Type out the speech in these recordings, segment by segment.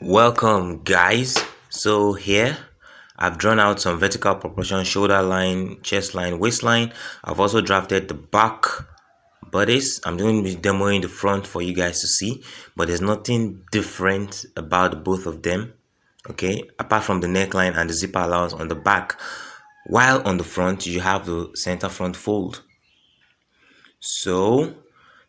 Welcome guys. So here I've drawn out some vertical proportion, shoulder line, chest line, waistline. I've also drafted the back bodies. I'm going to be demoing the front for you guys to see, but there's nothing different about both of them, okay, apart from the neckline and the zipper allowance on the back, while on the front you have the center front fold. So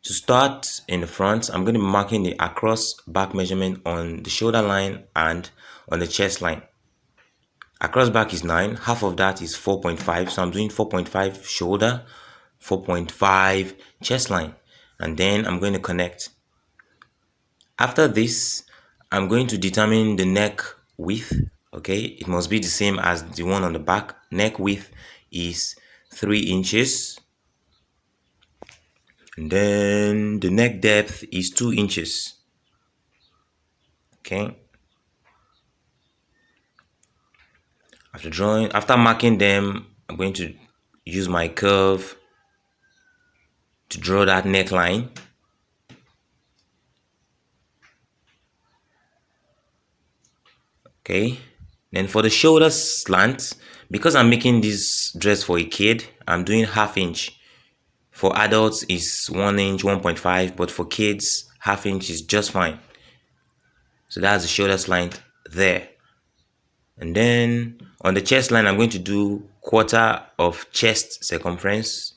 to start in the front, I'm going to be marking the across back measurement on the shoulder line and on the chest line. Across back is 9, half of that is 4.5, so I'm doing 4.5 shoulder, 4.5 chest line, and then I'm going to connect. After this, I'm going to determine the neck width. Okay, it must be the same as the one on the back. Neck width is 3 inches. And then the neck depth is 2 inches. Okay. After marking them, I'm going to use my curve to draw that neckline. Okay. Then for the shoulder slant, because I'm making this dress for a kid, I'm doing ½ inch. For adults is 1 inch, 1.5, but for kids, ½ inch is just fine. So that's the shoulder slant there. And then on the chest line, I'm going to do quarter of chest circumference.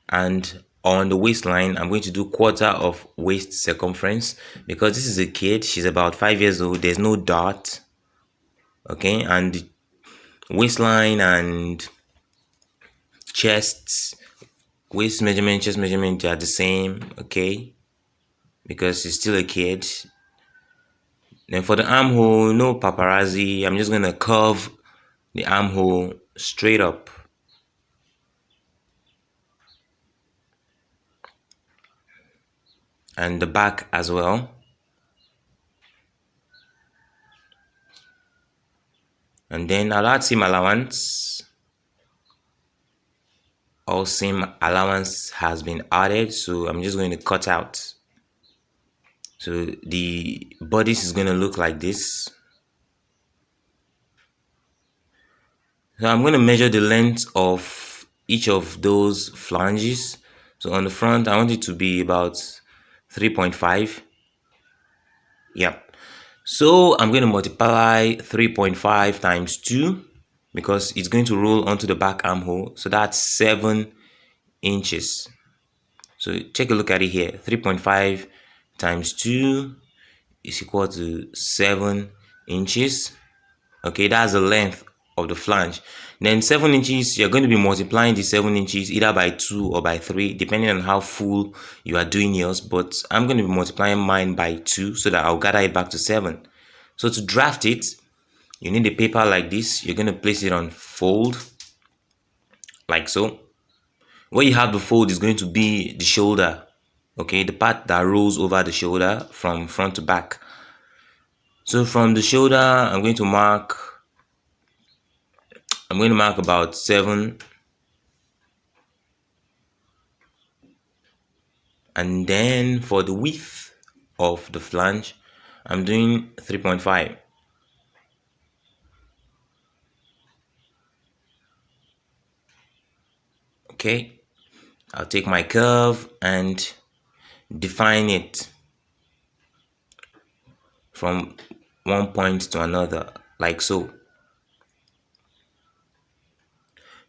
And on the waistline, I'm going to do quarter of waist circumference, because this is a kid. She's about 5 years old. There's no dot. Okay. And the waistline and waist measurement, chest measurement are the same. Okay. Because she's still a kid. Then for the armhole, no paparazzi. I'm just going to curve the armhole straight up. And the back as well. And then I'll add seam allowance. All seam allowance has been added, so I'm just going to cut out. So the bodice is going to look like this. So I'm going to measure the length of each of those flanges. So on the front, I want it to be about 3.5. Yep. So I'm going to multiply 3.5 times 2, because it's going to roll onto the back armhole. So that's 7 inches. So take a look at it here. 3.5 times 2 is equal to 7 inches. Okay, that's the length of the flange. Then 7 inches, you're going to be multiplying the 7 inches either by 2 or by 3, depending on how full you are doing yours. But I'm going to be multiplying mine by 2 so that I'll gather it back to 7. So to draft it, you need a paper like this. You're going to place it on fold, like so. Where you have the fold is going to be the shoulder. Okay, the part that rolls over the shoulder from front to back. So from the shoulder, I'm going to mark about 7. And then for the width of the flange, I'm doing 3.5. Okay, I'll take my curve and define it from one point to another, like so.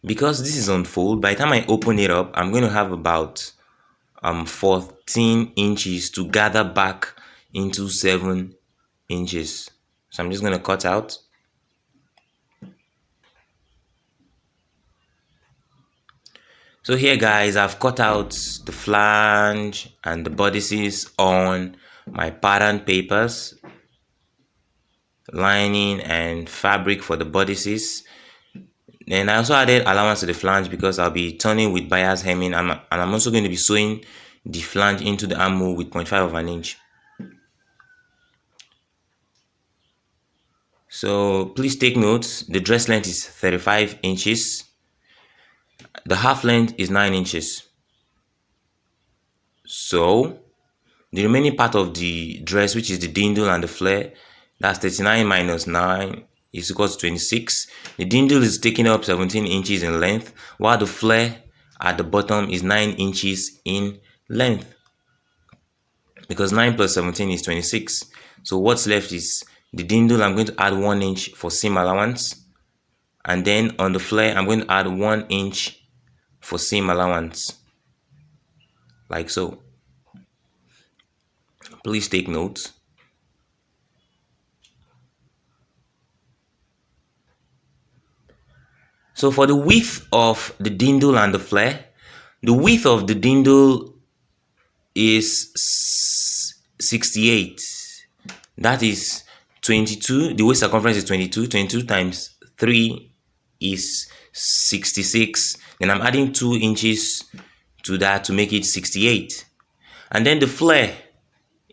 Because this is on fold, by the time I open it up, I'm going to have about 14 inches to gather back into 7 inches. So I'm just going to cut out. So here guys, I've cut out the flange and the bodices on my pattern papers, lining and fabric for the bodices. Then I also added allowance to the flange because I'll be turning with bias hemming, and I'm also going to be sewing the flange into the armhole with 0.5 of an inch. So please take note, the dress length is 35 inches. The half length is 9 inches. So The remaining part of the dress, which is the dindle and the flare, that's 39 minus 9 is equal to 26. The dindle is taking up 17 inches in length, while the flare at the bottom is 9 inches in length, because 9 plus 17 is 26. So what's left is the dindle. I'm going to add 1 inch for seam allowance, and then on the flare I'm going to add 1 inch for seam allowance, like so. Please take notes. So for the width of the dindle and the flare, the width of the dindle is 68. That is 22. The waist circumference is 22. 22 times 3 is 66. Then I'm adding 2 inches to that to make it 68. And then the flare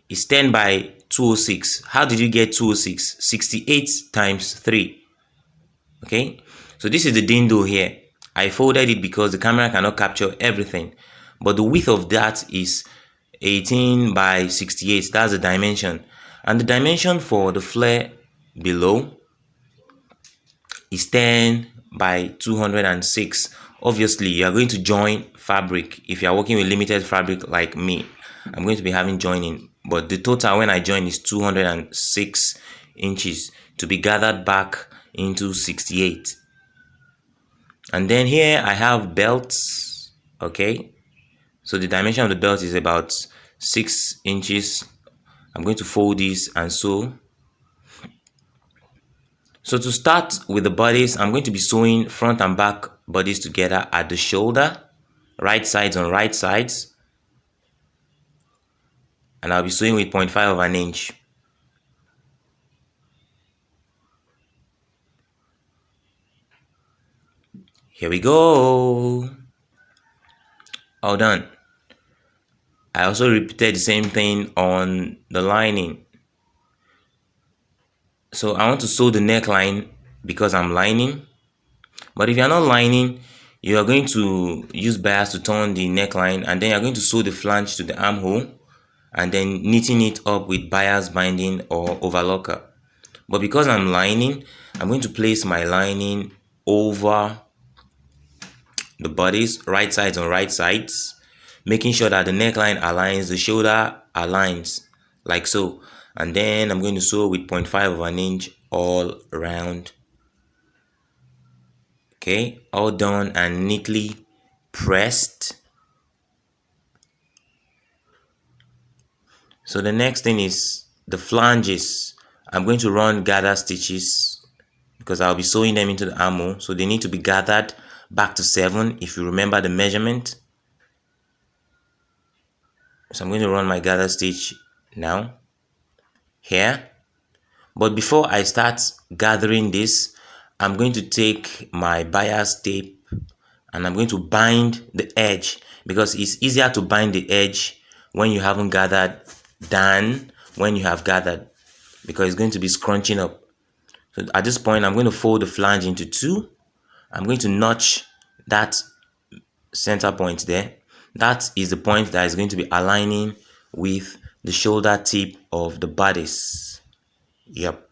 is 10 by 206. How did you get 206? 68 times 3. Okay, so this is the dindle here. I folded it because the camera cannot capture everything, but the width of that is 18 by 68. That's the dimension. And the dimension for the flare below is 10 by 206. Obviously, you are going to join fabric. If you are working with limited fabric like me, I'm going to be having joining, but the total when I join is 206 inches to be gathered back into 68. And then here I have belts. Okay, so the dimension of the belt is about 6 inches. I'm going to fold this and sew. So to start with the bodies, I'm going to be sewing front and back bodies together at the shoulder, right sides on right sides, and I'll be sewing with 0.5 of an inch. Here we go. All done. I also repeated the same thing on the lining. So I want to sew the neckline because I'm lining. But if you're not lining, you are going to use bias to turn the neckline, and then you're going to sew the flange to the armhole and then knitting it up with bias binding or overlocker. But because I'm lining, I'm going to place my lining over the bodies, right sides on right sides, making sure that the neckline aligns, the shoulder aligns, like so. And then I'm going to sew with 0.5 of an inch all around. Okay, all done and neatly pressed. So the next thing is the flanges. I'm going to run gather stitches because I'll be sewing them into the armhole, so they need to be gathered back to 7 if you remember the measurement. So I'm going to run my gather stitch now here. But before I start gathering this, I'm going to take my bias tape and I'm going to bind the edge, because it's easier to bind the edge when you haven't gathered than when you have gathered, because it's going to be scrunching up. So at this point, I'm going to fold the flange into 2. I'm going to notch that center point there. That is the point that is going to be aligning with the shoulder tip of the bodice. Yep.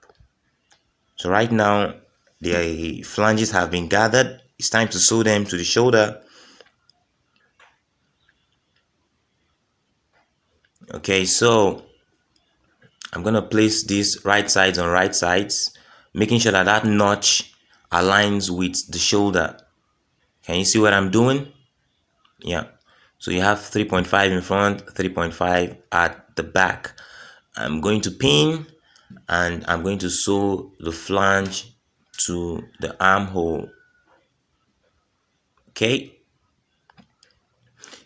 So right now, the flanges have been gathered. It's time to sew them to the shoulder. Okay, so I'm going to place this right sides on right sides, making sure that that notch aligns with the shoulder. Can you see what I'm doing? Yeah. So you have 3.5 in front, 3.5 at the back. I'm going to pin and I'm going to sew the flange to the armhole. Okay.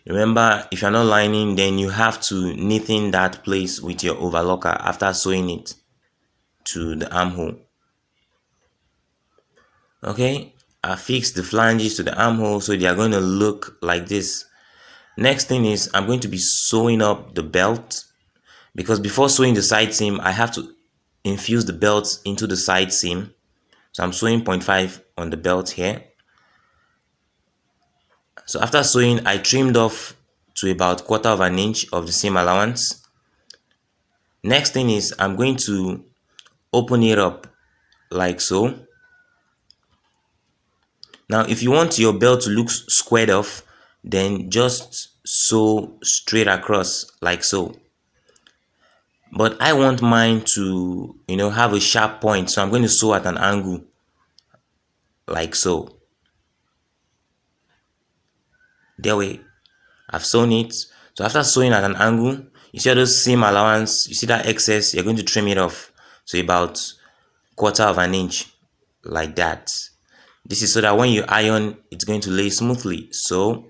Remember, if you're not lining, then you have to knit in that place with your overlocker after sewing it to the armhole. Okay, I fixed the flanges to the armhole, so they are going to look like this. Next thing is I'm going to be sewing up the belt, because before sewing the side seam, I have to infuse the belt into the side seam. So I'm sewing 0.5 on the belt here. So after sewing, I trimmed off to about 1/4 of an inch of the seam allowance. Next thing is I'm going to open it up like so. Now if you want your belt to look squared off, then just sew straight across like so. But I want mine to, have a sharp point, so I'm going to sew at an angle like so. There way, I've sewn it. So after sewing at an angle, you see all those seam allowance, you see that excess, you're going to trim it off. So about 1/4 inch like that. This is so that when you iron, it's going to lay smoothly. So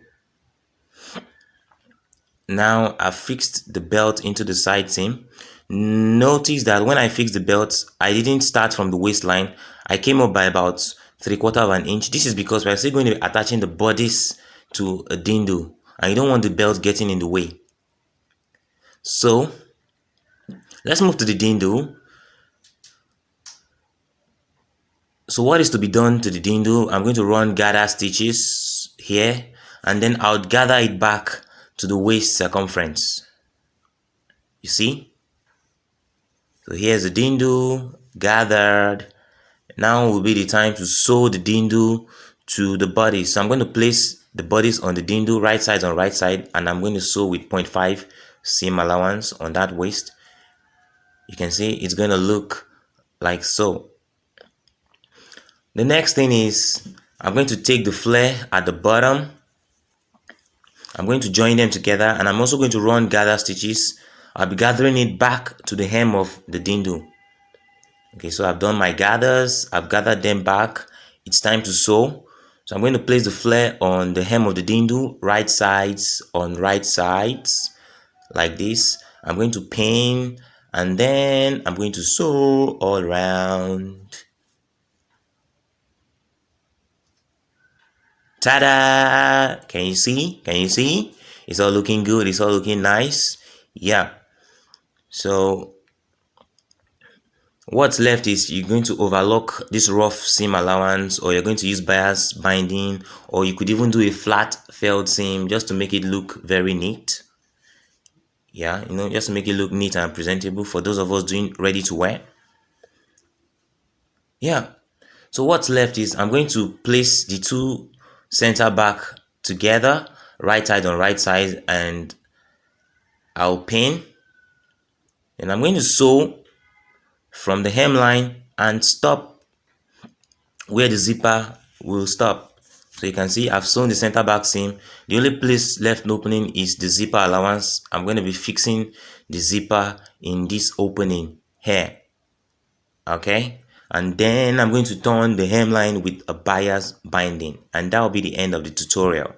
now I've fixed the belt into the side seam. Notice that when I fixed the belt, I didn't start from the waistline. I came up by about 3/4 inch. This is because we're still going to be attaching the bodice to a dindle, and you don't want the belt getting in the way. So let's move to the dindle. So what is to be done to the dindle? I'm going to run gather stitches here, and then I'll gather it back to the waist circumference. You see? So here's the dindle gathered. Now will be the time to sew the dindle to the body. So I'm going to place the bodies on the dindle, right side on right side, and I'm going to sew with 0.5 seam allowance on that waist. You can see it's going to look like so. The next thing is I'm going to take the flare at the bottom. I'm going to join them together, and I'm also going to run gather stitches. I'll be gathering it back to the hem of the dindle. Okay, so I've done my gathers, I've gathered them back. It's time to sew. So I'm going to place the flare on the hem of the dindle, right sides on right sides, like this. I'm going to pin, and then I'm going to sew all around. Ta-da! Can you see? Can you see? It's all looking good. It's all looking nice. Yeah. So what's left is you're going to overlock this rough seam allowance, or you're going to use bias binding, or you could even do a flat felled seam just to make it look very neat. Yeah, just to make it look neat and presentable for those of us doing ready to wear. Yeah. So what's left is I'm going to place the two center back together, right side on right side, and I'll pin. And I'm going to sew from the hemline and stop where the zipper will stop. So you can see I've sewn the center back seam. The only place left opening is the zipper allowance. I'm going to be fixing the zipper in this opening here. Okay, and then I'm going to turn the hemline with a bias binding, and that will be the end of the tutorial.